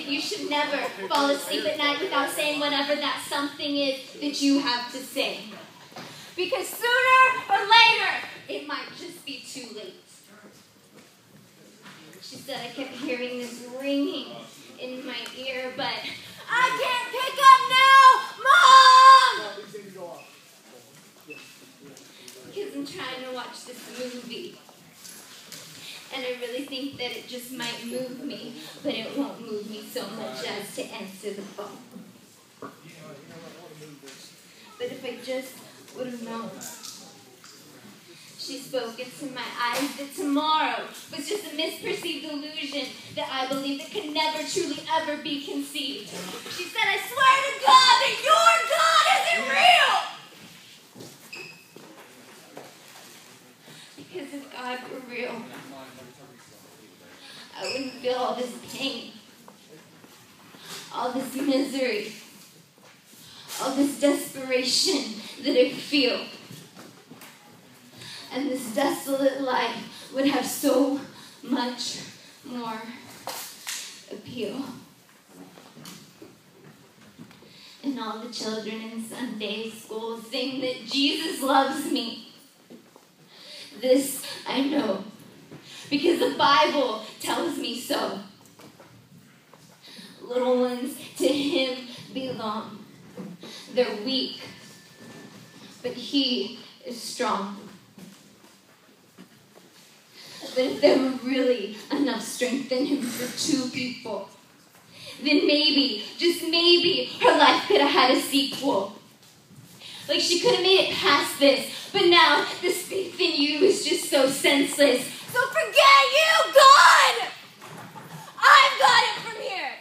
you should never fall asleep at night without saying whatever that something is that you have to say. Because sooner or later, it might just be too late. She said I kept hearing this ringing in my ear, but I can't pick up now, Mom! Because I'm trying to watch this movie. And I really think that it just might move me, but it won't move me so much as to answer the phone. But if I just would have known. She spoke into my eyes that tomorrow was just a misperceived illusion that I believe that could never truly ever be conceived. She said, I swear to God that your God isn't real! Because if God were real, I wouldn't feel all this pain, all this misery, all this desperation that I feel. And this desolate life would have so much more appeal. And all the children in Sunday school sing that Jesus loves me. This I know, because the Bible tells me so. Little ones to him belong. They're weak, but he is strong. But if there were really enough strength in him for two people, then maybe, just maybe, her life could have had a sequel. Like she could have made it past this, but now this faith in you is just so senseless. So forget you, God! I've got it from here.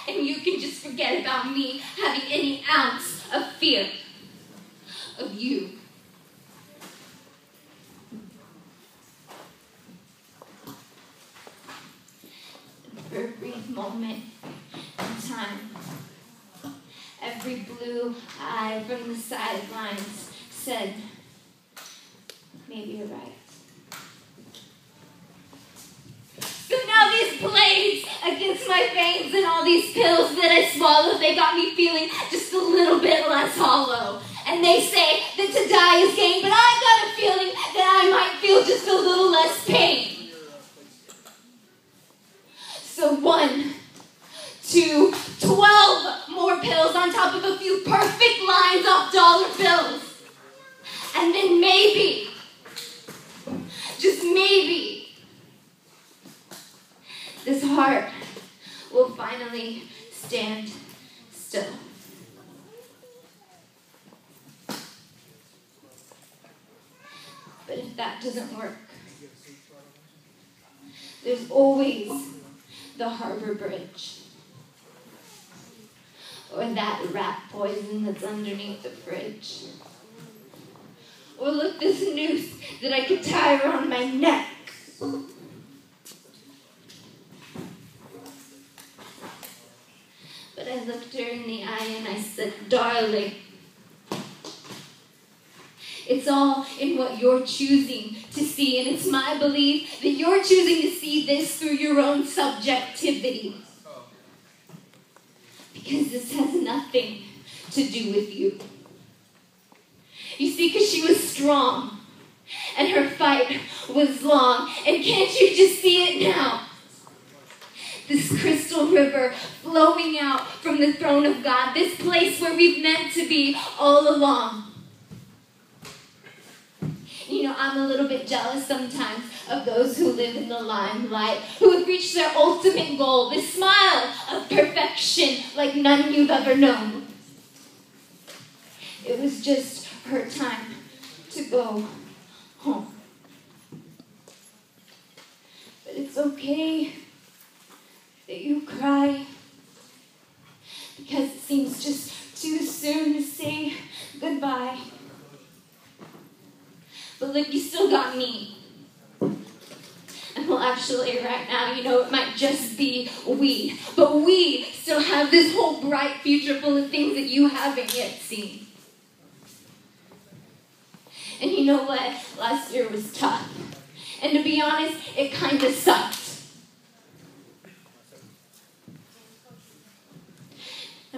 And you can just forget about me having any ounce of fear of you. For a brief moment in time, every blue eye from the sidelines said, maybe you're right. So now these blades against my veins and all these pills that I swallowed, they got me feeling just a little bit less hollow. And they say that to die is gain, but I got a feeling that I might feel just a little less pain. So 1, 2, 12 more pills on top of a few perfect lines off dollar bills. And then maybe, just maybe, this heart will finally stand still. But if that doesn't work, there's always the harbor bridge, or that rat poison that's underneath the fridge, or look, this noose that I could tie around my neck. But I looked her in the eye and I said, darling, it's all in what you're choosing to see, and it's my belief that you're choosing to see this through your own subjectivity. Because this has nothing to do with you. You see, because she was strong, and her fight was long, and can't you just see it now? This crystal river flowing out from the throne of God, this place where we've meant to be all along. You know, I'm a little bit jealous sometimes of those who live in the limelight, who have reached their ultimate goal, this smile of perfection like none you've ever known. It was just her time to go home. But it's okay that you cry, because it seems just too soon to say goodbye. But look, you still got me. And well, actually, right now, you know, it might just be we. But we still have this whole bright future full of things that you haven't yet seen. And you know what? Last year was tough. And to be honest, it kind of sucked.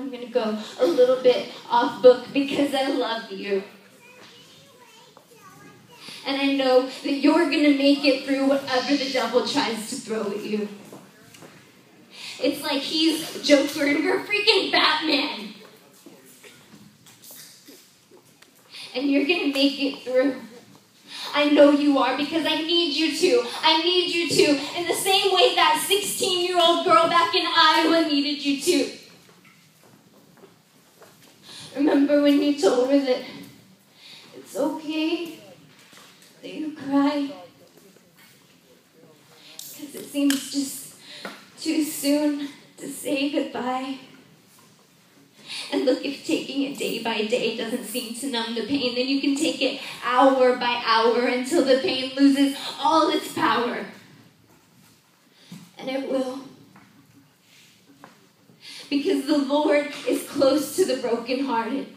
I'm going to go a little bit off book because I love you. And I know that you're going to make it through whatever the devil tries to throw at you. It's like he's Joker and we're freaking Batman. And you're going to make it through. I know you are because I need you to. I need you to. In the same way that 16-year-old girl back in Iowa needed you to. Remember when you told her that it's okay that you cry? Because it seems just too soon to say goodbye. And look, if taking it day by day doesn't seem to numb the pain, then you can take it hour by hour until the pain loses all its power. And it will. Because the Lord is close to the brokenhearted.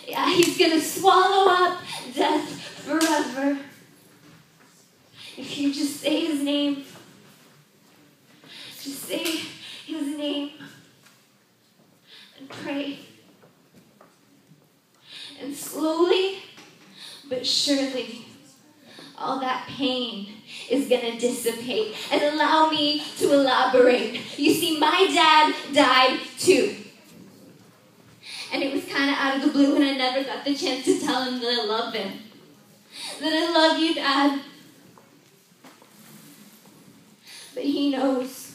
Yeah, he's going to swallow up death forever. If you just say his name. Just say his name. And pray. And slowly but surely, all that pain is going to dissipate. And allow me to elaborate. You see, my dad died too. And it was kind of out of the blue, and I never got the chance to tell him that I love him. That I love you, Dad. But he knows.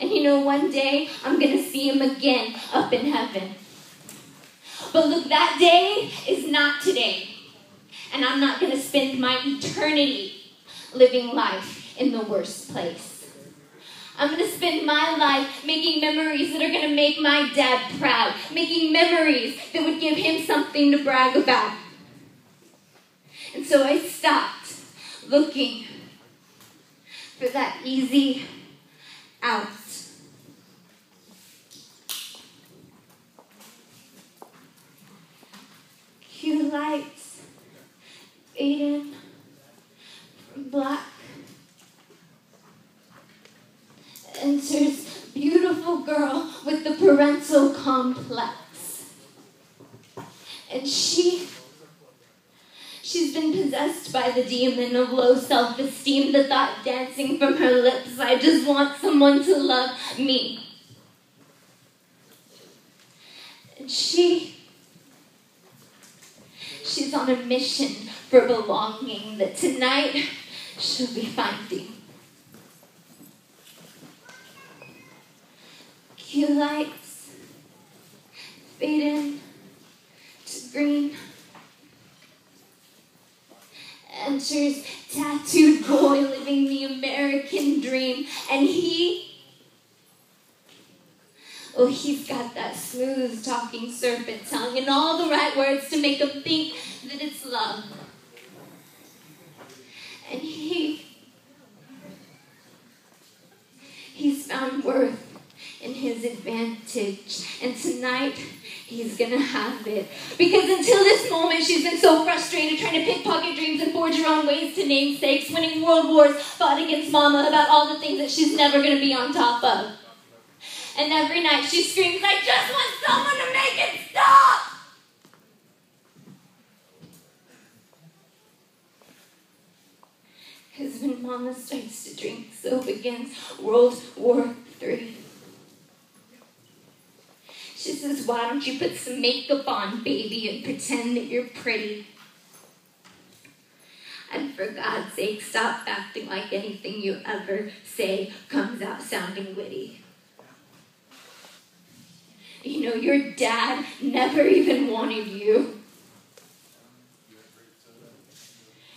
And you know, one day, I'm going to see him again up in heaven. But look, that day is not today. And I'm not going to spend my eternity living life in the worst place. I'm going to spend my life making memories that are going to make my dad proud. Making memories that would give him something to brag about. And so I stopped looking for that easy out. Cue lights fade in from black. Enters beautiful girl with the parental complex. And she's been possessed by the demon of low self-esteem, the thought dancing from her lips, I just want someone to love me. And she's on a mission for belonging that tonight she'll be finding. Cue lights fade in to green. Enters tattooed boy living the American dream. And he's got that smooth talking serpent tongue and all the right words to make him think that it's love. And he's found worth in his advantage. And tonight, he's gonna have it. Because until this moment, she's been so frustrated trying to pickpocket dreams and forge her own ways to namesakes, winning world wars, fought against mama about all the things that she's never gonna be on top of. And every night she screams, I just want someone to make it stop! Because when mama starts to drink, so begins World War III. She says, why don't you put some makeup on, baby, and pretend that you're pretty? And for God's sake, stop acting like anything you ever say comes out sounding witty. You know, your dad never even wanted you.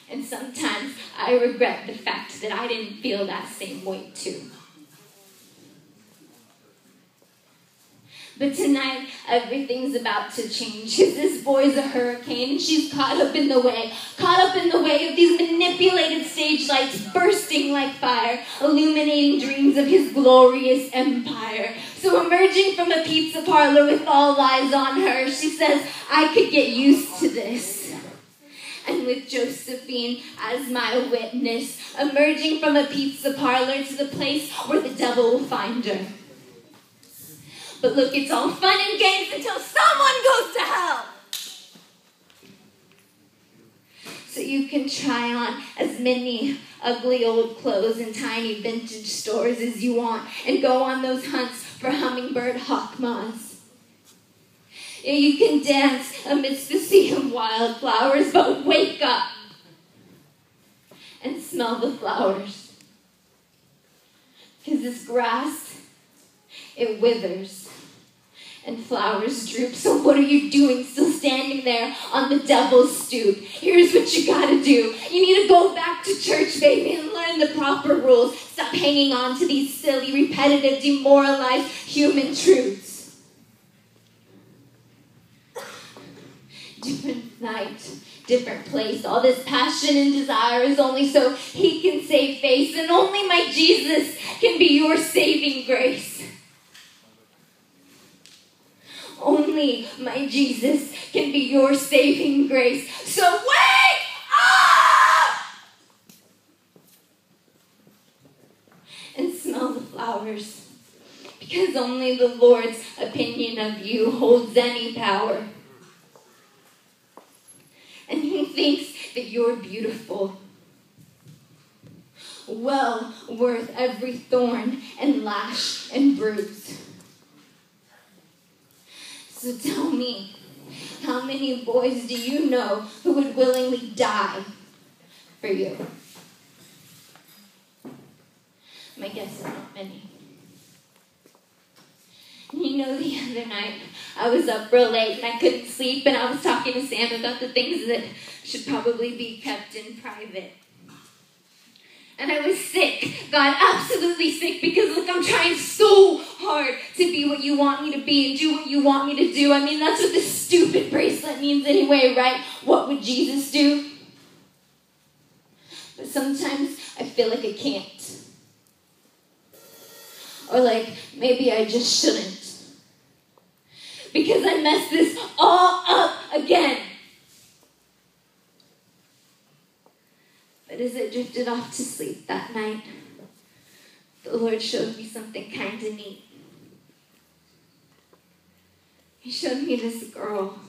And sometimes I regret the fact that I didn't feel that same way too. But tonight, everything's about to change. Because this boy's a hurricane, and she's caught up in the way of these manipulated stage lights bursting like fire, illuminating dreams of his glorious empire. So emerging from a pizza parlor with all eyes on her, she says, I could get used to this. And with Josephine as my witness, emerging from a pizza parlor to the place where the devil will find her. But look, it's all fun and games until someone goes to hell. So you can try on as many ugly old clothes in tiny vintage stores as you want and go on those hunts for hummingbird hawk moths. Yeah, you can dance amidst the sea of wildflowers, but wake up and smell the flowers. Because this grass, it withers. And flowers droop. So what are you doing still standing there on the devil's stoop? Here's what you gotta do. You need to go back to church, baby, and learn the proper rules. Stop hanging on to these silly, repetitive, demoralized human truths. Different night, different place. All this passion and desire is only so he can save face. And only my Jesus can be your saving grace. Only my Jesus can be your saving grace. So wake up! And smell the flowers. Because only the Lord's opinion of you holds any power. And he thinks that you're beautiful. Well worth every thorn and lash and bruise. So tell me, how many boys do you know who would willingly die for you? My guess is not many. You know, the other night, I was up real late and I couldn't sleep, and I was talking to Sam about the things that should probably be kept in private. And I was sick, God, absolutely sick, because look, I'm trying so hard to be what you want me to be and do what you want me to do. I mean, that's what this stupid bracelet means anyway, right? What would Jesus do? But sometimes I feel like I can't. Or like, maybe I just shouldn't. Because I messed this all up again. But as I drifted off to sleep that night, the Lord showed me something kind of neat. He showed me this girl,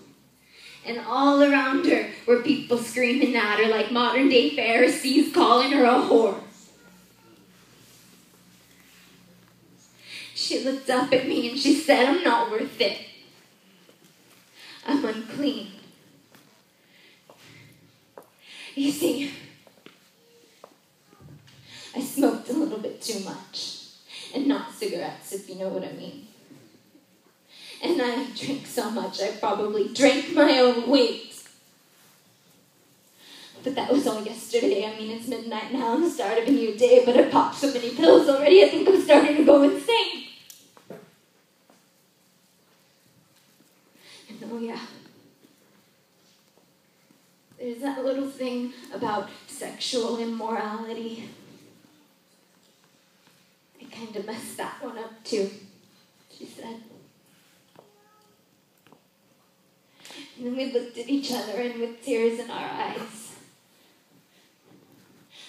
and all around her were people screaming at her like modern-day Pharisees calling her a whore. She looked up at me and she said, I'm not worth it. I'm unclean. You see, I smoked a little bit too much, and not cigarettes, if you know what I mean. And I drank so much, I probably drank my own weight. But that was all yesterday. I mean, it's midnight now and the start of a new day, but I popped so many pills already, I think I'm starting to go insane. And oh yeah, there's that little thing about sexual immorality. I kind of messed that one up too, she said. And then we looked at each other, and with tears in our eyes,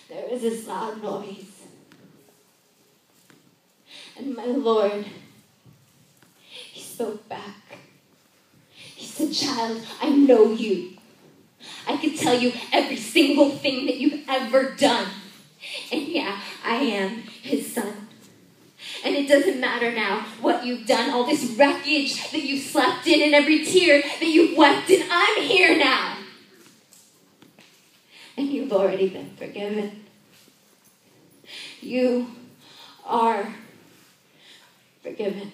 there was this loud noise. And my Lord, he spoke back. He said, child, I know you. I could tell you every single thing that you've ever done. And yeah, I am his son. And it doesn't matter now what you've done, all this wreckage that you slept in and every tear that you've wept in. I'm here now. And you've already been forgiven. You are forgiven.